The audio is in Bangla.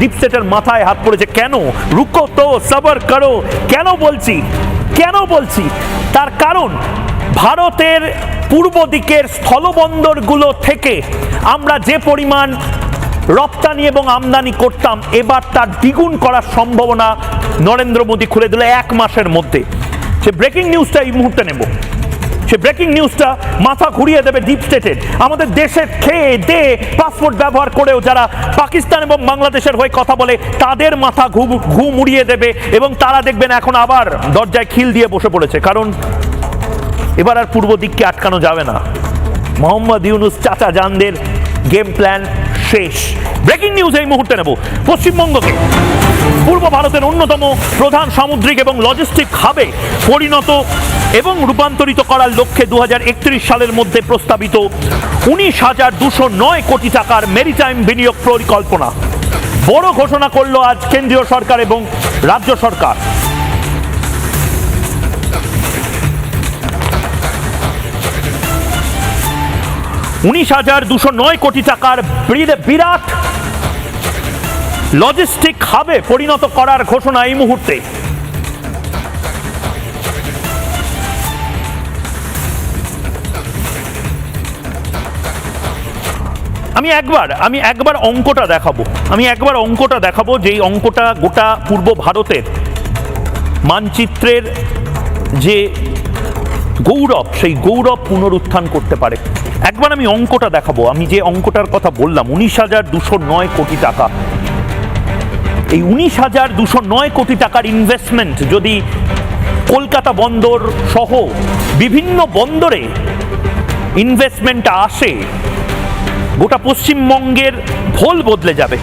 ডিপ স্টেটের মাথায় হাত পড়েছে। কেন? রুকো তো, সবর করো। কেন বলছি তার কারণ ভারতের পূর্ব দিকের স্থলবন্দরগুলো থেকে আমরা যে পরিমাণ রপ্তানি এবং আমদানি করতাম, এবার তার দ্বিগুণ করার সম্ভাবনা নরেন্দ্র মোদী খুলে দিল 1 মাসের মধ্যে। সে ব্রেকিং নিউজটা এই মুহূর্তে নেব। সে ব্রেকিং নিউজটা মাথা ঘুরিয়ে দেবে ডিপ স্টেটের। আমাদের দেশের খেয়ে দে পাসপোর্ট ব্যবহার করেও যারা পাকিস্তান এবং বাংলাদেশের হয়ে কথা বলে তাদের মাথা ঘুম উড়িয়ে দেবে, এবং তারা দেখবেন এখন আবার দরজায় খিল দিয়ে বসে পড়েছে। কারণ এবার আর পূর্ব দিককে আটকানো যাবে না। মোহাম্মদ ইউনুস চাচা জানদের গেম প্ল্যান শেষ। ব্রেকিং নিউজ এই মুহূর্তে নেব। পশ্চিমবঙ্গকে পূর্ব ভারতের অন্যতম প্রধান সামুদ্রিক এবং লজিস্টিক হাবে পরিণত এবং রূপান্তরিত করার লক্ষ্যে 2031 সালের মধ্যে প্রস্তাবিত 19,209 কোটি টাকার মেরিটাইম বিনিয়োগ পরিকল্পনা বড় ঘোষণা করল আজ কেন্দ্রীয় সরকার এবং রাজ্য সরকার। $19,209 কোটি টাকার বিরাট লজিস্টিক হাবে পরিণত করার ঘোষণা এই মুহূর্তে। আমি একবার অঙ্কটা দেখাবো যেই অঙ্কটা গোটা পূর্ব ভারতের মানচিত্রের যে গৌরব, সেই গৌরব পুনরুত্থান করতে পারে। একবার আমি অঙ্কটা দেখাবো। আমি যে অঙ্কটার কথা বললাম, 19,209 কোটি টাকা, এই 19,209 কোটি টাকার ইনভেস্টমেন্ট যদি কলকাতা বন্দর সহ বিভিন্ন বন্দরে ইনভেস্টমেন্ট আসে, গোটা পশ্চিমবঙ্গের ভোল বদলে যাবে।